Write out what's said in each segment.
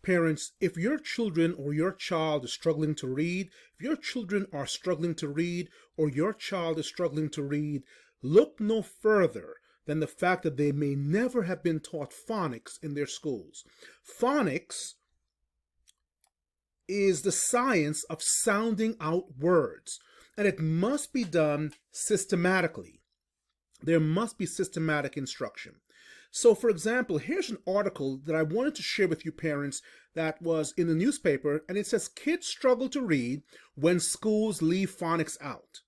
Parents, if your children or your child is struggling to read, if your children are struggling to read or your child is struggling to read, look no further than the fact that they may never have been taught phonics in their schools. Phonics is the science of sounding out words, and it must be done systematically. There must be systematic instruction. So, for example, here's an article that I wanted to share with you parents that was in the newspaper, and it says, "Kids struggle to read when schools leave phonics out."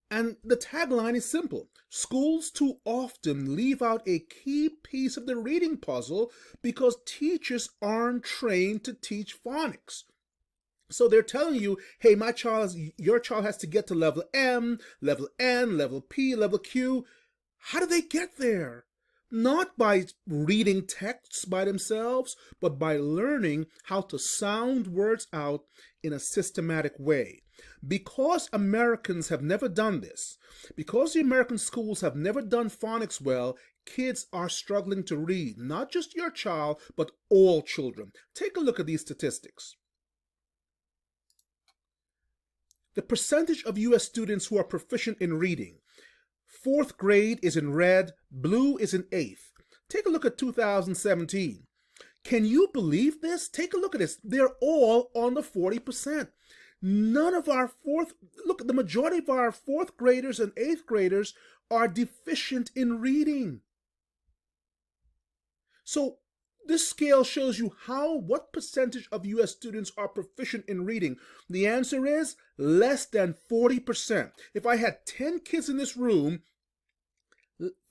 And the tagline is simple. Schools too often leave out a key piece of the reading puzzle because teachers aren't trained to teach phonics. So they're telling you, hey, your child has to get to level M, level N, level P, level Q. How do they get there? Not by reading texts by themselves, but by learning how to sound words out in a systematic way. Because Americans have never done this, because the American schools have never done phonics well, kids are struggling to read, not just your child, but all children. Take a look at these statistics. The percentage of U.S. students who are proficient in reading. Fourth grade is in red, blue is in eighth. Take a look at 2017. Can you believe this? Take a look at this. They're all on the 40%. None of our the majority of our fourth graders and eighth graders are deficient in reading. So this scale shows you what percentage of U.S. students are proficient in reading. The answer is less than 40%. If I had 10 kids in this room,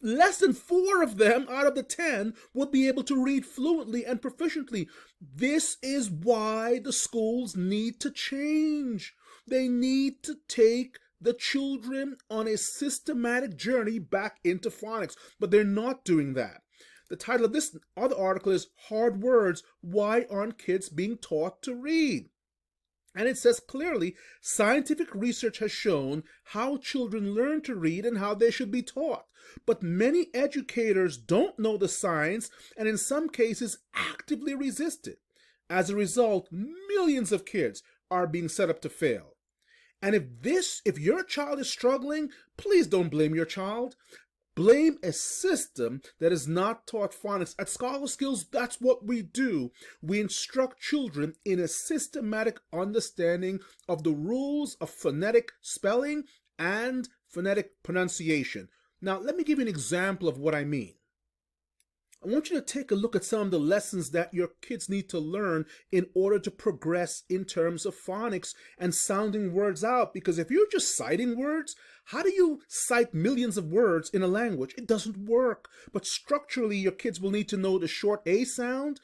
less than 4 of them out of the 10 would be able to read fluently and proficiently. This is why the schools need to change. They need to take the children on a systematic journey back into phonics, but they're not doing that. The title of this other article is Hard Words, Why Aren't Kids Being Taught to Read? And it says clearly, scientific research has shown how children learn to read and how they should be taught. But many educators don't know the science and in some cases actively resist it. As a result, millions of kids are being set up to fail. And if your child is struggling, please don't blame your child. Blame a system that is not taught phonics. At Scholar Skills, that's what we do. We instruct children in a systematic understanding of the rules of phonetic spelling and phonetic pronunciation. Now, let me give you an example of what I mean. I want you to take a look at some of the lessons that your kids need to learn in order to progress in terms of phonics and sounding words out. Because if you're just citing words, how do you cite millions of words in a language? It doesn't work. But structurally, your kids will need to know the short A sound,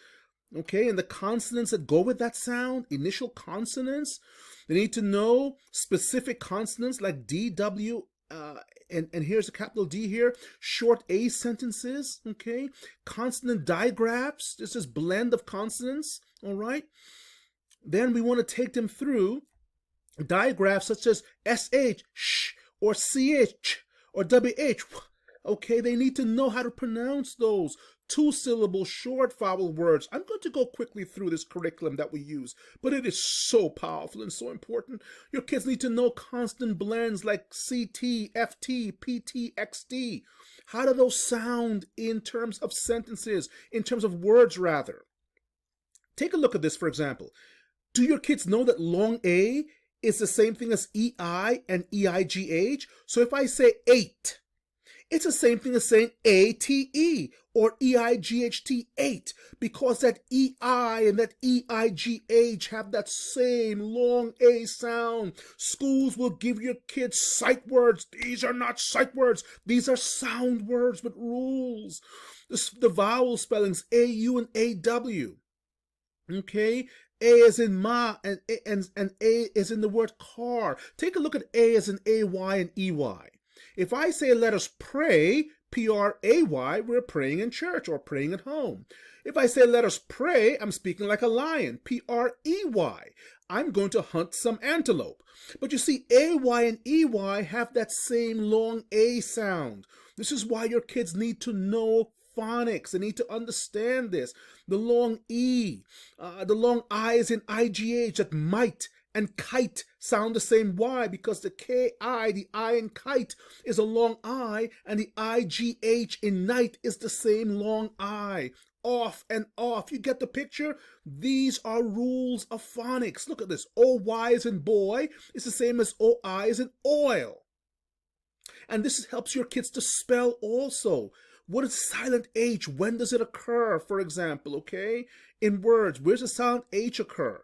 okay, and the consonants that go with that sound, initial consonants. They need to know specific consonants like D, W, and here's a capital D here, short A sentences, okay? Consonant digraphs, this is blend of consonants, all right? Then we want to take them through digraphs such as SH, sh, or CH, or WH, okay? They need to know how to pronounce those two-syllable short vowel words. I'm going to go quickly through this curriculum that we use, but it is so powerful and so important. Your kids need to know consonant blends like CT, FT, PT, XT. How do those sound in terms of sentences, in terms of words rather? Take a look at this, for example. Do your kids know that long A is the same thing as EI and EIGH? So if I say 8, it's the same thing as saying ATE or EIGHT, 8, because that EI and that EIGH have that same long A sound. Schools will give your kids sight words. These are not sight words. These are sound words with rules. The vowel spellings AU and AW. Okay? A as in ma and A as in the word car. Take a look at A as in AY and EY. If I say let us pray, P-R-A-Y, we're praying in church or praying at home. If I say let us pray, I'm speaking like a lion, P-R-E-Y. I'm going to hunt some antelope. But you see, A-Y and E-Y have that same long A sound. This is why your kids need to know phonics. They need to understand this. The long E, the long I is in IGH, that might and kite sound the same. Why? Because the KI, the I in kite, is a long I, and the IGH in night is the same long I. Off and off. You get the picture? These are rules of phonics. Look at this. OY is in boy. It's the same as OI is in oil. And this helps your kids to spell also. What is silent H? When does it occur, for example, okay? In words, where's the silent H occur?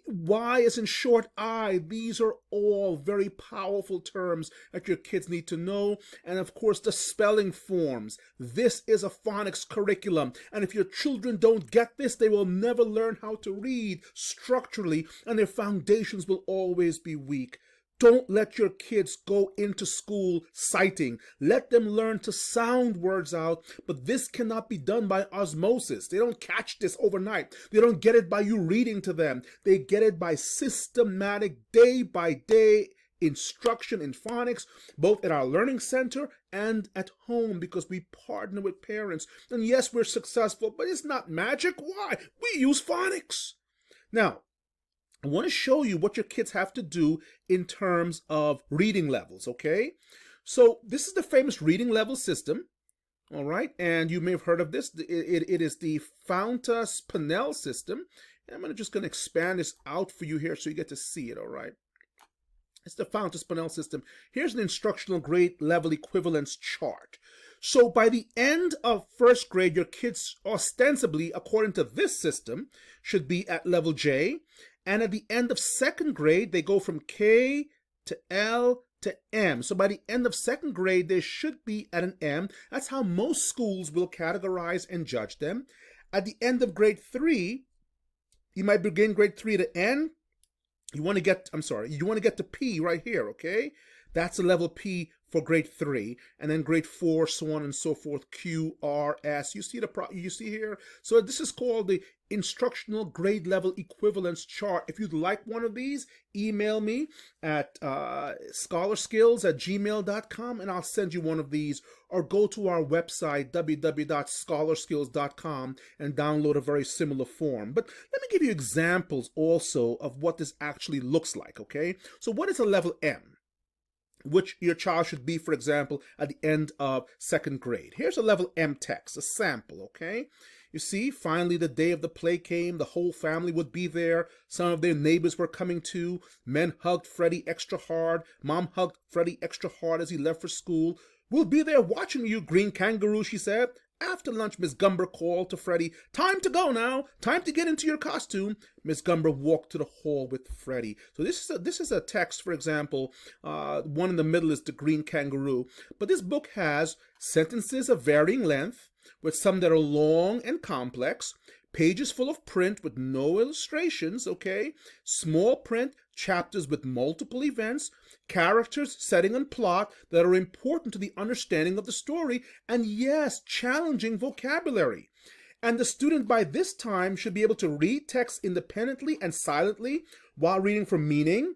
Y is in short I. These are all very powerful terms that your kids need to know. And of course, the spelling forms. This is a phonics curriculum. And if your children don't get this, they will never learn how to read structurally, and their foundations will always be weak. Don't let your kids go into school citing. Let them learn to sound words out, but this cannot be done by osmosis. They don't catch this overnight. They don't get it by you reading to them. They get it by systematic, day-by-day instruction in phonics, both at our learning center and at home, because we partner with parents. And yes, we're successful, but it's not magic. Why? We use phonics. Now, I want to show you what your kids have to do in terms of reading levels, okay? So this is the famous reading level system, all right? And you may have heard of this. It is the Fountas-Pinnell system. And I'm just going to expand this out for you here so you get to see it, all right? It's the Fountas-Pinnell system. Here's an instructional grade level equivalence chart. So by the end of first grade, your kids ostensibly, according to this system, should be at level J. And at the end of second grade, they go from K to L to M. So by the end of second grade, they should be at an M. That's how most schools will categorize and judge them. At the end of grade 3, you might begin grade 3 to N. You want to get to P right here, okay? That's a level P for grade 3, and then grade 4, so on and so forth, Q, R, S. You see here? So this is called the instructional grade level equivalence chart. If you'd like one of these, email me at scholarskills@gmail.com, and I'll send you one of these, or go to our website, www.scholarskills.com, and download a very similar form. But let me give you examples also of what this actually looks like, okay? So what is a level M? Which your child should be, for example, at the end of second grade. Here's a level M text, a sample, okay? You see, finally the day of the play came. The whole family would be there. Some of their neighbors were coming too. Men hugged Freddie extra hard. Mom hugged Freddie extra hard as he left for school. "We'll be there watching you, green kangaroo," she said. After lunch, Miss Gumber called to Freddie, "Time to go now. Time to get into your costume." Miss Gumber walked to the hall with Freddie. So this is a text, for example. One in the middle is the green kangaroo. But this book has sentences of varying length, with some that are long and complex, pages full of print with no illustrations, okay? Small print, chapters with multiple events, characters, setting, and plot that are important to the understanding of the story, and yes, challenging vocabulary. And the student by this time should be able to read text independently and silently while reading for meaning,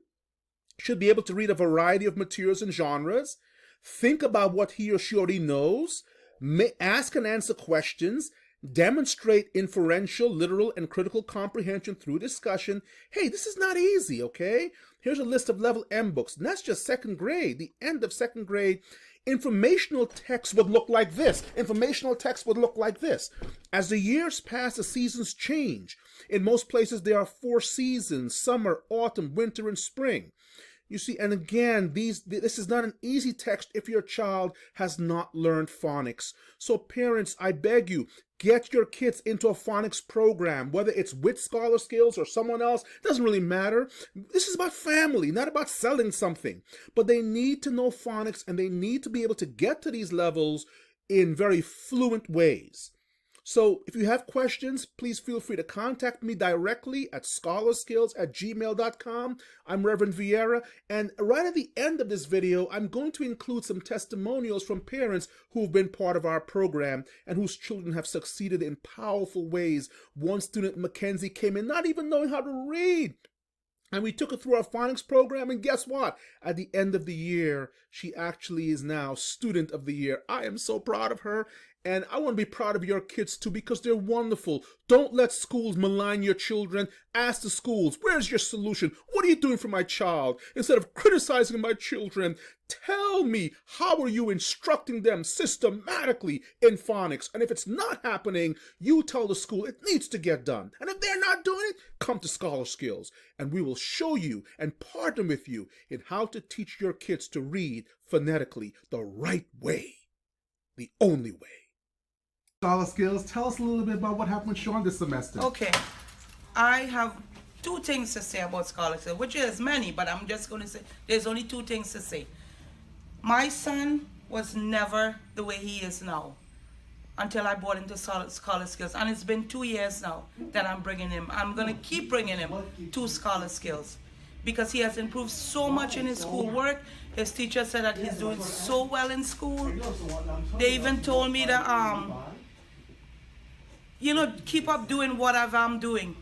should be able to read a variety of materials and genres, think about what he or she already knows, ask and answer questions, demonstrate inferential, literal, and critical comprehension through discussion. Hey, this is not easy, okay? Here's a list of level M books, and that's just second grade, the end of second grade. Informational text would look like this. Informational text would look like this. As the years pass, the seasons change. In most places, there are 4 seasons: summer, autumn, winter, and spring. You see, and again, this is not an easy text if your child has not learned phonics. So parents, I beg you, get your kids into a phonics program, whether it's with Scholar Skills or someone else. It doesn't really matter. This is about family, not about selling something. But they need to know phonics, and they need to be able to get to these levels in very fluent ways. So if you have questions, please feel free to contact me directly at scholarskills@gmail.com. I'm Reverend Vieira, and right at the end of this video, I'm going to include some testimonials from parents who've been part of our program and whose children have succeeded in powerful ways. One student, Mackenzie, came in not even knowing how to read. And we took her through our phonics program, and guess what? At the end of the year, she actually is now Student of the Year. I am so proud of her, and I want to be proud of your kids too because they're wonderful. Don't let schools malign your children. Ask the schools, where's your solution? What are you doing for my child? Instead of criticizing my children, tell me, how are you instructing them systematically in phonics? And if it's not happening, you tell the school it needs to get done. And if they're not doing it, come to Scholar Skills, and we will show you and partner with you in how to teach your kids to read phonetically the right way, the only way. Scholar Skills, tell us a little bit about what happened with Sean this semester. Okay, I have two things to say about Scholar Skills, which is many, but I'm just going to say there's only two things to say. My son was never the way he is now until I brought him to Scholar Skills, and it's been 2 years now that I'm bringing him. I'm going to keep bringing him to Scholar Skills because he has improved so much in his schoolwork. His teacher said that he's doing so well in school. They even told me that you know, keep up doing whatever I'm doing.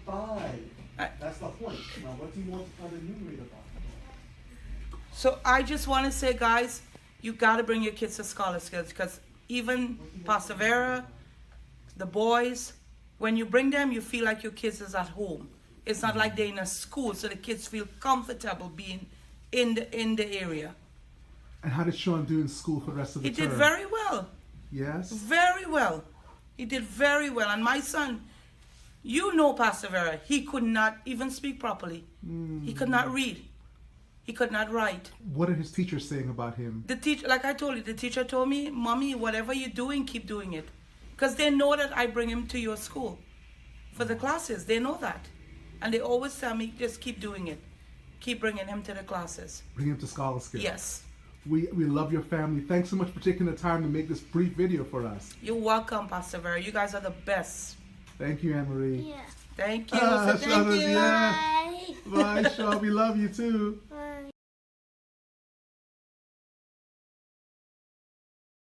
That's the point. Now, what do you want to enumerate about? So I just want to say, guys, you got to bring your kids to Scholar Skills because even Pastor Vera, the boys, when you bring them, you feel like your kids is at home. It's not like they're in a school, so the kids feel comfortable being in the area. And how did Sean do in school for the rest of the term? He did very well. Yes? Very well. He did very well. And my son, you know Pastor Vera, he could not even speak properly. He could not read. He could not write. What are his teachers saying about him? The teacher, like I told you, the teacher told me, Mommy, whatever you're doing, keep doing it. Because they know that I bring him to your school for the classes. They know that. And they always tell me, just keep doing it. Keep bringing him to the classes. Bring him to Scholar Skills. Yes. We love your family. Thanks so much for taking the time to make this brief video for us. You're welcome, Pastor Vera. You guys are the best. Thank you, Anne-Marie. Yeah. Thank you. Thank you. Yeah. Bye, Sean. We love you too.